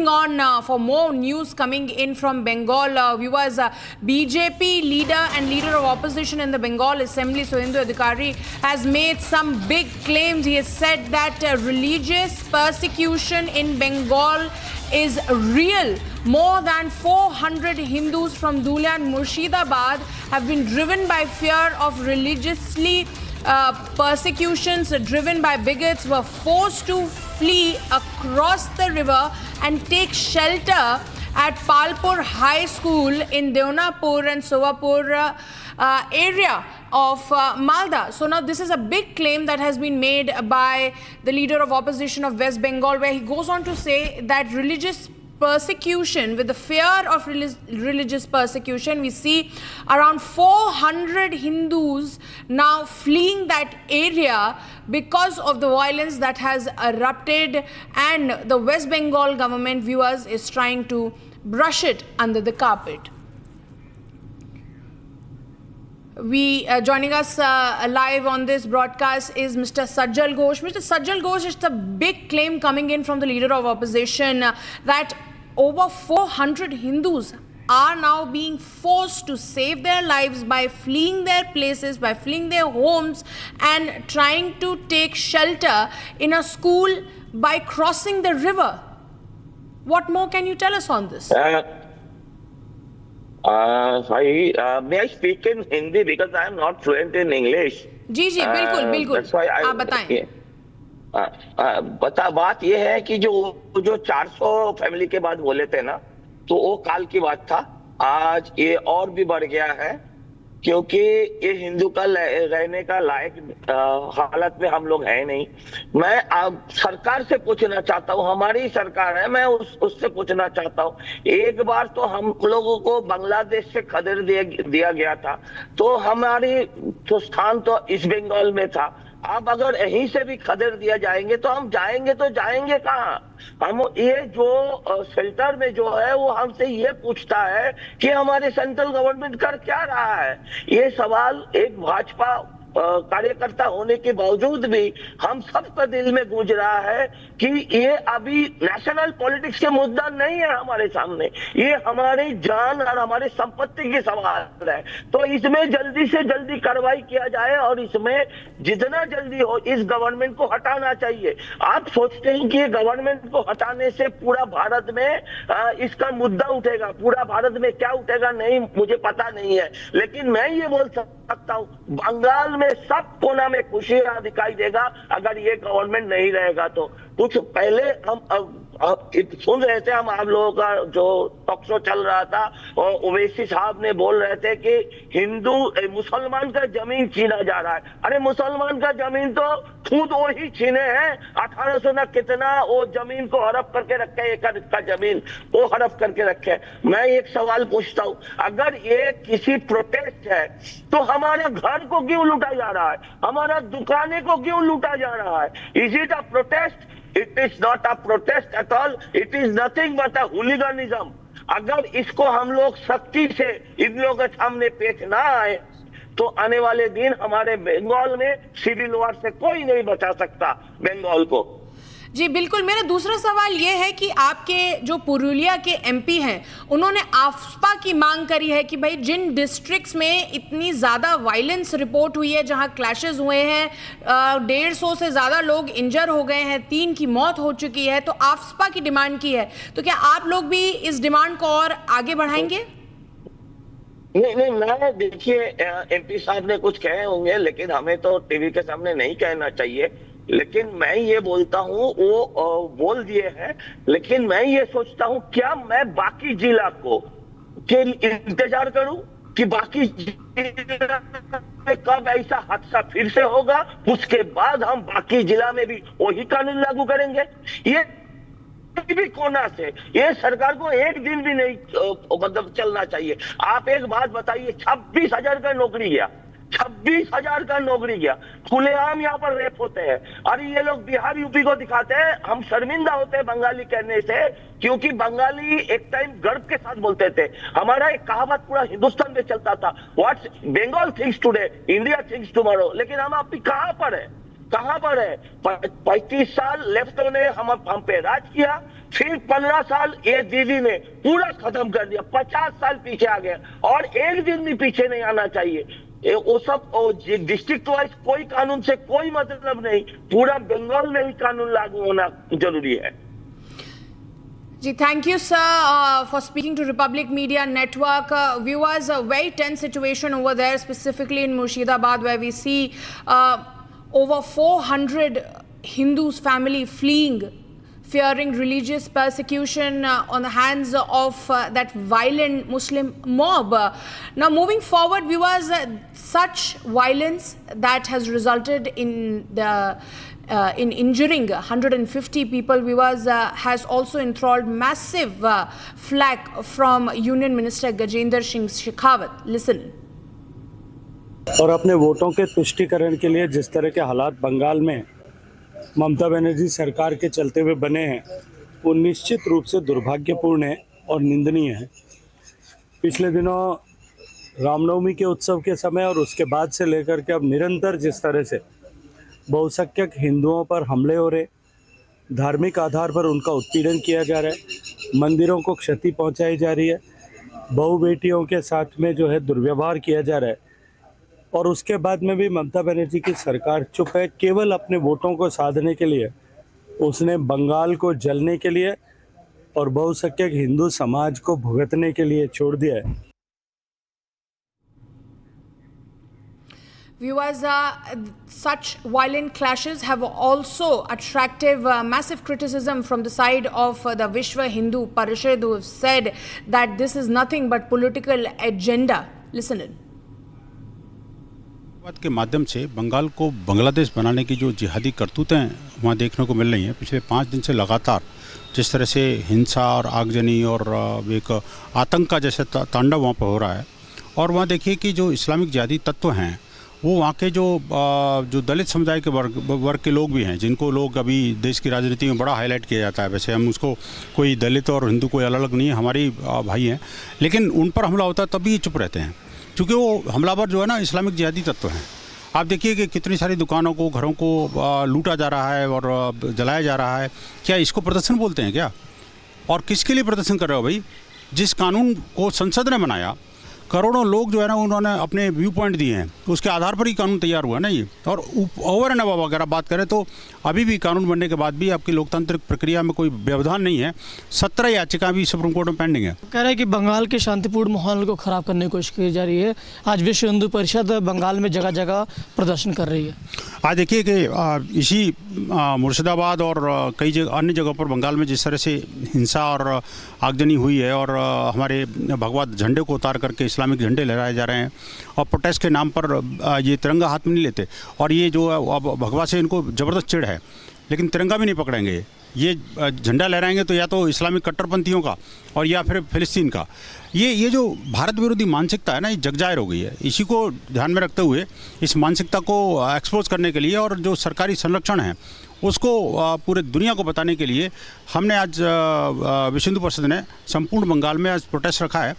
moving on for more news coming in from Bengal. Viewers, BJP leader and leader of opposition in the Bengal Assembly, Suvendu Adhikari, has made some big claims. He has said that religious persecution in Bengal is real. More than 400 Hindus from Dhule and Murshidabad have been driven by fear of religiously persecutions, driven by bigots, were forced to flee across the river and take shelter at Palpur High School in Deonapur and Sovapur area of Malda. So now this is a big claim that has been made by the leader of opposition of West Bengal, where he goes on to say that religious persecution, with the fear of religious persecution, we see around 400 Hindus now fleeing that area because of the violence that has erupted, and the West Bengal government, viewers, is trying to brush it under the carpet. Joining us live on this broadcast is Mr. Sajjal Ghosh. Mr. Sajjal Ghosh, it's a big claim coming in from the leader of opposition that over 400 Hindus are now being forced to save their lives by fleeing their places, by fleeing their homes and trying to take shelter in a school by crossing the river. What more can you tell us on this? May I speak in Hindi because I am not fluent in English. जी जी बिल्कुल बिल्कुल आप बताएं. बात ये है कि जो 400 family के बाद बोले थे ना, तो वो काल की बात था. आज ये और भी बढ़ गया है क्योंकि ये हिंदू का रहने का लायक हालत में हम लोग हैं नहीं. मैं अब सरकार से पूछना चाहता हूँ, हमारी सरकार है, मैं उससे पूछना चाहता हूँ. एक बार तो हम लोगों को बांग्लादेश से खदेड़ दिया गया था, तो हमारी तो स्थान तो ईस्ट बंगाल में था. अब अगर यहीं से भी खदेड़ दिया जाएंगे तो हम जाएंगे कहाँ? हम ये जो शेल्टर में जो है वो हमसे ये पूछता है कि हमारे सेंट्रल गवर्नमेंट कर क्या रहा है. ये सवाल एक भाजपा कार्यकर्ता होने के बावजूद भी हम सबका दिल में गूंज रहा है कि ये अभी नेशनल पॉलिटिक्स के मुद्दा नहीं है हमारे सामने, ये हमारी जान और हमारे संपत्ति की सवाल है. तो इसमें जल्दी से जल्दी कार्रवाई किया जाए और इसमें जितना जल्दी हो इस गवर्नमेंट को हटाना चाहिए. आप सोचते हैं कि ये गवर्नमेंट को हटाने से पूरा भारत में इसका मुद्दा उठेगा, पूरा भारत में क्या उठेगा नहीं मुझे पता नहीं है, लेकिन मैं ये बोल सकता हूँ बंगाल में सब कोना में खुशियां दिखाई देगा अगर ये गवर्नमेंट नहीं रहेगा. तो कुछ पहले हम सुन रहे थे, हम आप लोगों का जो टॉक शो चल रहा था और ओवैसी साहब ने बोल रहे थे कि हिंदू मुसलमान का जमीन छीना जा रहा है. अरे मुसलमान का जमीन तो खुद वही छीने हैं. 1800 ना कितना वो जमीन को हड़प करके रखे, एकड़ का जमीन वो हड़प करके रखे. मैं एक सवाल पूछता हूँ, अगर ये किसी प्रोटेस्ट है तो हमारे घर को क्यों लूटा जा रहा है, हमारा दुकानें को क्यों लूटा जा रहा है? Is it a protest? It is not a protest at all. It is nothing but a hooliganism. अगर इसको हम लोग सख्ती से इन लोगों के सामने पेश ना आए तो आने वाले दिन हमारे बंगाल में सिविल वॉर से कोई नहीं बचा सकता बंगाल को. जी बिल्कुल. मेरा दूसरा सवाल ये है कि आपके जो पुरुलिया के एमपी हैं उन्होंने आफ्सपा की मांग करी है कि भाई जिन डिस्ट्रिक्ट्स में इतनी ज़्यादा वायलेंस रिपोर्ट हुई है, जहां क्लैशेस हुए हैं, 150 से ज़्यादा लोग इंजर हो गए हैं, 3 की मौत हो चुकी है, तो आफ्सपा की डिमांड की है, तो क्या आप लोग भी इस डिमांड को और आगे बढ़ाएंगे? नहीं, मैं देखिए एमपी साहब ने कुछ कहे होंगे लेकिन हमें तो टीवी के सामने नहीं कहना चाहिए. लेकिन मैं ये बोलता हूँ वो बोल दिए हैं, लेकिन मैं ये सोचता हूँ क्या मैं बाकी जिला को के इंतजार करूं कि बाकी जिला में कब ऐसा हादसा फिर से होगा, उसके बाद हम बाकी जिला में भी वही कानून लागू करेंगे? ये भी कोना से ये सरकार को एक दिन भी नहीं मतलब चलना चाहिए. आप एक बात बताइए, 26,000 का नौकरी गया, 26,000 का नौकरी गया, खुलेआम यहाँ पर रेप होते हैं. अरे ये लोग बिहार यूपी को दिखाते हैं, हम शर्मिंदा होते हैं बंगाली कहने से, क्योंकि बंगाली एक टाइम गर्व के साथ बोलते थे. हमारा एक कहावत पूरा हिंदुस्तान में चलता था, what's Bengal thinks today India thinks tomorrow. लेकिन हम अभी कहाँ पर है? कहां पर है? 35 साल लेफ्टों ने हम पे राज किया, फिर 15 साल ये दीदी ने पूरा खत्म कर दिया, 50 साल पीछे आ गया, और एक दिन भी पीछे नहीं आना चाहिए। वो सब डिस्ट्रिक्ट वाइज कोई कानून से कोई मतलब नहीं, पूरा बंगाल में ही कानून लागू होना जरूरी है। Ji, thank you, sir, for speaking to Republic Media Network. Viewers, a very tense situation over there, specifically in Murshidabad, where we see over 400 Hindus family fleeing, fearing religious persecution on the hands of that violent Muslim mob. Now, moving forward, viewers, such violence that has resulted in in injuring 150 people, viewers, has also enthralled massive flack from Union Minister Gajendra Singh Shekhawat. Listen. और अपने वोटों के तुष्टीकरण के लिए जिस तरह के हालात बंगाल में ममता बनर्जी सरकार के चलते हुए बने हैं, वो निश्चित रूप से दुर्भाग्यपूर्ण है और निंदनीय है। पिछले दिनों रामनवमी के उत्सव के समय और उसके बाद से लेकर के अब निरंतर जिस तरह से बहुसंख्यक हिंदुओं पर हमले हो रहे, धार्मिक आधार पर उनका उत्पीड़न किया जा रहा है, मंदिरों को क्षति पहुंचाई जा रही है, बहू बेटियों के साथ में जो है दुर्व्यवहार किया जा रहा है, और उसके बाद में भी ममता बनर्जी की सरकार चुप है। केवल अपने वोटों को साधने के लिए उसने बंगाल को जलने के लिए और बहुसंख्यक हिंदू समाज को भुगतने के लिए छोड़ दिया है। Viewers, such violent clashes have also attracted massive criticism from the side of the Vishwa Hindu Parishad, who have said that this is nothing but political agenda. Listen in. के माध्यम से बंगाल को बांग्लादेश बनाने की जो जिहादी करतूतें वहाँ देखने को मिल रही हैं, पिछले 5 दिन से लगातार जिस तरह से हिंसा और आगजनी और एक आतंक का जैसे तांडव वहाँ पर हो रहा है, और वहाँ देखिए कि जो इस्लामिक जिहादी तत्व हैं वो वहाँ के जो दलित समुदाय के वर्ग के लोग भी हैं, जिनको लोग अभी देश की राजनीति में बड़ा हाईलाइट किया जाता है। वैसे हम उसको कोई दलित और हिंदू कोई अलग नहीं है, हमारी भाई हैं, लेकिन उन पर हमला होता है तब भी ये चुप रहते हैं, क्योंकि वो हमलावर जो है ना इस्लामिक जिहादी तत्व हैं। आप देखिए कि कितनी सारी दुकानों को, घरों को लूटा जा रहा है और जलाया जा रहा है। क्या इसको प्रदर्शन बोलते हैं क्या? और किसके लिए प्रदर्शन कर रहे हो भाई? जिस कानून को संसद ने बनाया, करोड़ों लोग जो है ना उन्होंने अपने व्यू पॉइंट दिए हैं, उसके आधार पर ही कानून तैयार हुआ ना ये। और ओवर एंड अबव अगर आप बात करें तो अभी भी कानून बनने के बाद भी आपकी लोकतांत्रिक प्रक्रिया में कोई व्यवधान नहीं है। 17 याचिका भी सुप्रीम कोर्ट में पेंडिंग है। कह रहे हैं कि बंगाल के शांतिपूर्ण माहौल को खराब करने की कोशिश की जा रही है। आज विश्व हिंदू परिषद बंगाल में जगह जगह प्रदर्शन कर रही है। आज देखिए कि इसी मुर्शिदाबाद और कई अन्य जगहों पर बंगाल में जिस तरह से हिंसा और आगजनी हुई है और हमारे भगवा झंडे को उतार करके इस्लामिक झंडे लहराए जा रहे हैं और प्रोटेस्ट के नाम पर ये तिरंगा हाथ में नहीं लेते, और ये जो अब भगवा से इनको ज़बरदस्त चिढ़ है, लेकिन तिरंगा भी नहीं पकड़ेंगे। ये झंडा लहराएंगे तो या तो इस्लामिक कट्टरपंथियों का और या फिर फिलिस्तीन का। ये जो भारत विरोधी मानसिकता है ना, ये जगजाहिर हो गई है। इसी को ध्यान में रखते हुए इस मानसिकता को एक्सपोज करने के लिए और जो सरकारी संरक्षण है उसको पूरे दुनिया को बताने के लिए हमने आज विश्व हिंदू परिषद ने संपूर्ण बंगाल में आज प्रोटेस्ट रखा है।